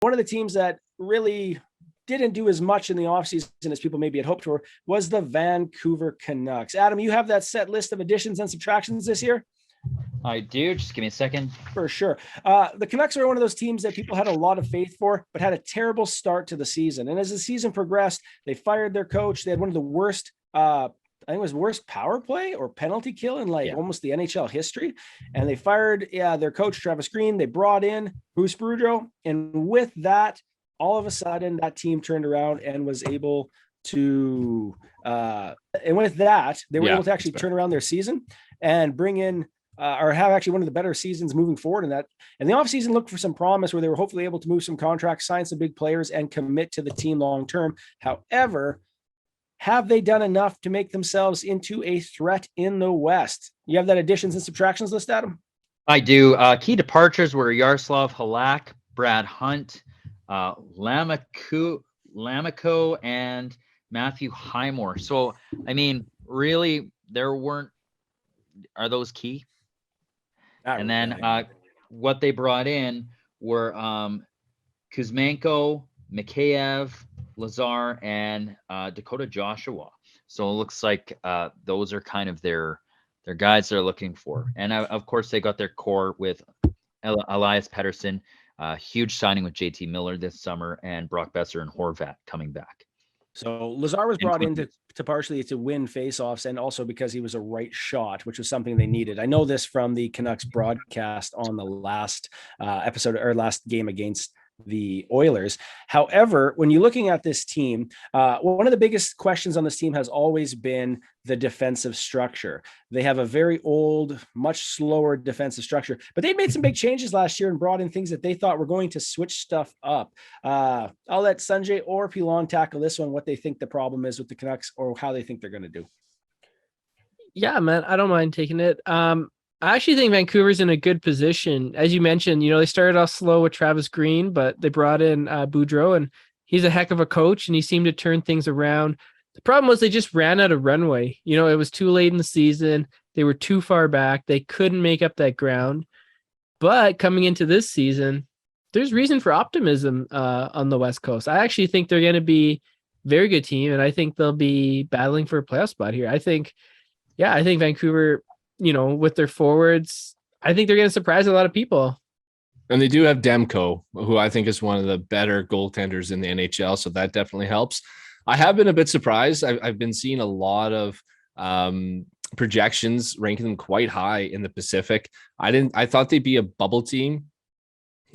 one of the teams that really didn't do as much in the offseason as people maybe had hoped for was the Vancouver Canucks. Adam, you have that set list of additions and subtractions this year? I do. Just give me a second. For sure. The Canucks are one of those teams that people had a lot of faith for, but had a terrible start to the season. And as the season progressed, they fired their coach. They had one of the worst, I think it was worst power play or penalty kill in almost the NHL history. And they fired their coach, Travis Green. They brought in Bruce Boudreau. And with that, all of a sudden, that team turned around and was able to, and with that, they were able to actually turn around their season and bring in, or have actually one of the better seasons moving forward in that. And the offseason looked for some promise where they were hopefully able to move some contracts, sign some big players, and commit to the team long-term. However, have they done enough to make themselves into a threat in the West? You have that additions and subtractions list, Adam? I do. Key departures were Yaroslav Halak, Brad Hunt, Lamico, and Matthew Highmore. So, I mean, really, are those key? And then what they brought in were Kuzmenko, Mikheyev, Lazar, and Dakota Joshua. So it looks like those are kind of their guys they're looking for. And of course, they got their core with Elias Pettersson, huge signing with JT Miller this summer, and Brock Besser and Horvat coming back. So Lazar was brought in to partially to win faceoffs, and also because he was a right shot, which was something they needed. I know this from the Canucks broadcast on the last episode or last game against the Oilers. However, when you're looking at this team, one of the biggest questions on this team has always been the defensive structure. They have a very old, much slower defensive structure, but they made some big changes last year and brought in things that they thought were going to switch stuff up. I'll let Sanjay or Pilon tackle this one, what they think the problem is with the Canucks or how they think they're going to do. Yeah, man, I don't mind taking it. I actually think Vancouver's in a good position. As you mentioned, they started off slow with Travis Green, but they brought in Boudreau, and he's a heck of a coach, and he seemed to turn things around. The problem was they just ran out of runway. It was too late in the season. They were too far back. They couldn't make up that ground. But coming into this season, there's reason for optimism on the West Coast. I actually think they're going to be a very good team, and I think they'll be battling for a playoff spot here. I think Vancouver, with their forwards, I think they're going to surprise a lot of people. And they do have Demko, who I think is one of the better goaltenders in the NHL. So that definitely helps. I have been a bit surprised. I've been seeing a lot of projections ranking them quite high in the Pacific. I thought they'd be a bubble team,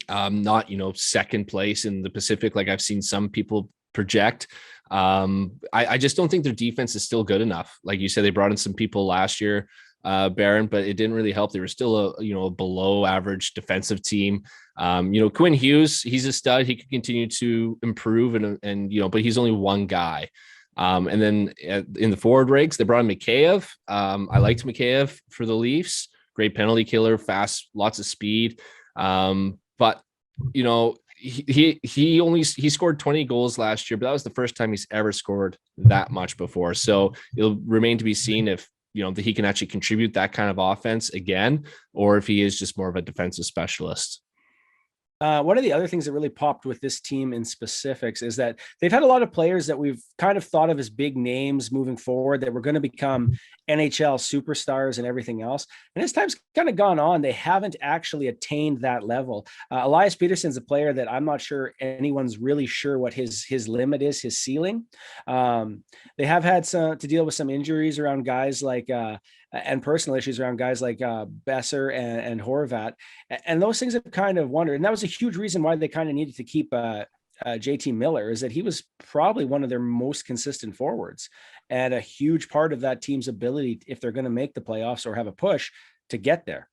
not, second place in the Pacific. Like I've seen some people project. I just don't think their defense is still good enough. Like you said, they brought in some people last year, Baron, but it didn't really help. They were still a below average defensive team. Quinn Hughes, he's a stud. He could continue to improve and but he's only one guy. And then in the forward ranks, they brought in Mikheyev. I liked Mikheyev for the Leafs. Great penalty killer, fast, lots of speed. But he scored 20 goals last year, but that was the first time he's ever scored that much before. So it'll remain to be seen if that he can actually contribute that kind of offense again, or if he is just more of a defensive specialist. One of the other things that really popped with this team in specifics is that they've had a lot of players that we've kind of thought of as big names moving forward that were going to become NHL superstars and everything else. And as time's kind of gone on, they haven't actually attained that level. Elias Pettersson's a player that I'm not sure anyone's really sure what his limit is, his ceiling. They have had to deal with some injuries around guys like and personal issues around guys like Besser and Horvat. And those things have kind of wondered. And that was a huge reason why they kind of needed to keep JT Miller, is that he was probably one of their most consistent forwards and a huge part of that team's ability, if they're going to make the playoffs or have a push, to get there.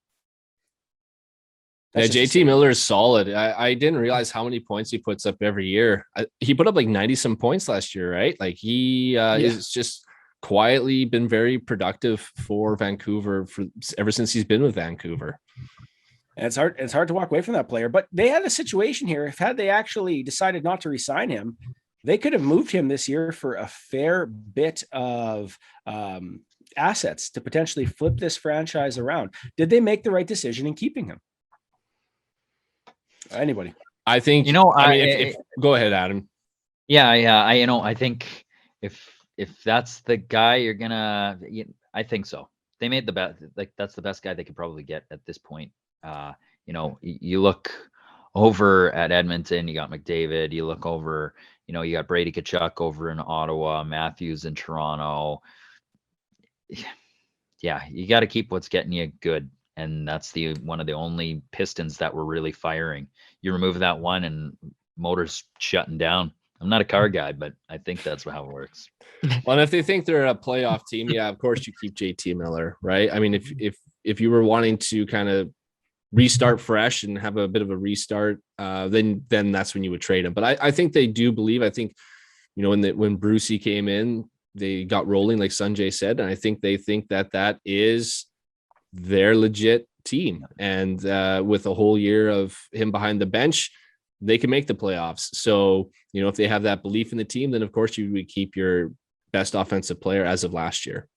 That's JT Miller is solid. I didn't realize how many points he puts up every year. He put up like 90 some points last year, right? Like he is just quietly been very productive for Vancouver ever since he's been with Vancouver. And it's hard to walk away from that player, but they had a situation here. Had they actually decided not to re-sign him, they could have moved him this year for a fair bit of assets to potentially flip this franchise around. Did they make the right decision in keeping him? Anybody? I think, if go ahead, Adam. Yeah, I think if that's the guy you're gonna, I think so. They made the best, like that's the best guy they could probably get at this point. You look over at Edmonton, you got McDavid. You look over, you got Brady Tkachuk over in Ottawa, Matthews in Toronto. Yeah, you got to keep what's getting you good, and that's one of the only pistons that were really firing. You remove that one, and motor's shutting down. I'm not a car guy, but I think that's how it works. Well, and if they think they're a playoff team, yeah, of course you keep JT Miller, right? I mean, if you were wanting to kind of restart fresh and have a bit of a restart, then that's when you would trade him. But I think they do believe. I think, when Brucey came in, they got rolling, like Sanjay said, and I think they think that is their legit team. And with a whole year of him behind the bench, they can make the playoffs. So, if they have that belief in the team, then of course you would keep your best offensive player as of last year.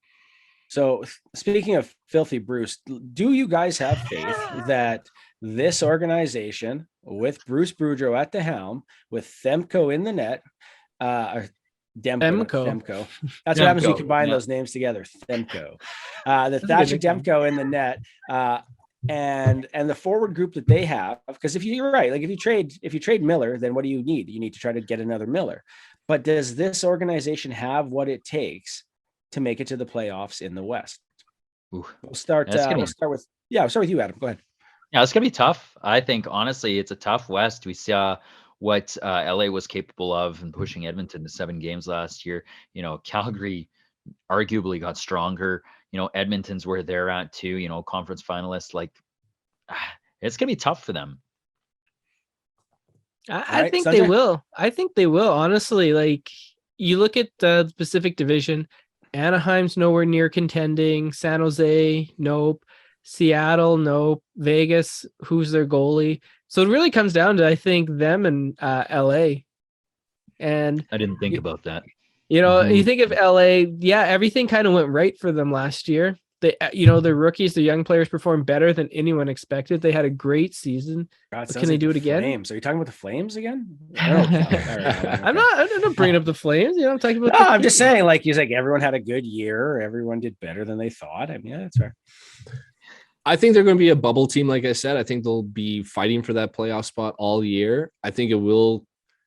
So speaking of filthy Bruce, do you guys have faith that this organization with Bruce Boudreau at the helm, with Themko in the net, Demko. That's what happens when you combine those names together. Themko. The Thatcher Demko in the net, and the forward group that they have. Because you're right, like if you trade Miller, then what do you need? You need to try to get another Miller. But does this organization have what it takes to make it to the playoffs in the West? Ooh, we'll start with you, Adam. Go ahead. Yeah, it's gonna be tough. I think honestly, it's a tough West. We saw what LA was capable of in pushing Edmonton to 7 games last year. Calgary arguably got stronger. Edmonton's where they're at too. Conference finalists. Like, it's gonna be tough for them. I think they will. I think they will. Honestly, like you look at the Pacific Division, Anaheim's nowhere near contending. San Jose, nope. Seattle, nope. Vegas, who's their goalie? So it really comes down to, I think, them and LA. And I didn't think about that. You think of LA, yeah, everything kind of went right for them last year. They, their rookies, the young players performed better than anyone expected. They had a great season. God, can they do it again? Flames. Are you talking about the Flames again? I'm not bringing up the Flames. I'm talking about. No, I'm just saying, like he's like everyone had a good year. Everyone did better than they thought. I mean, yeah, that's fair. I think they're going to be a bubble team. Like I said, I think they'll be fighting for that playoff spot all year. I think it will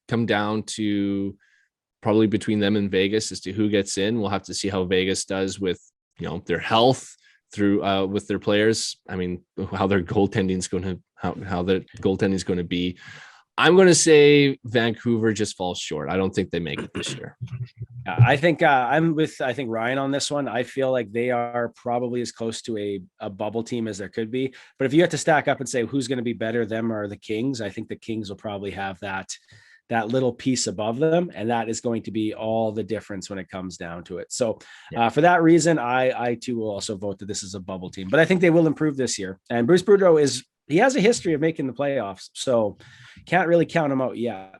come down to probably between them and Vegas as to who gets in. We'll have to see how Vegas does with, their health through with their players. I mean, how their goaltending is going to be. I'm going to say Vancouver just falls short. I don't think they make it this year. I think I'm with Ryan on this one. I feel like they are probably as close to a bubble team as there could be. But if you have to stack up and say who's going to be better, them or the Kings, I think the Kings will probably have that little piece above them. And that is going to be all the difference when it comes down to it. So for that reason, I too will also vote that this is a bubble team. But I think they will improve this year. And Bruce Boudreau he has a history of making the playoffs. So can't really count him out yet.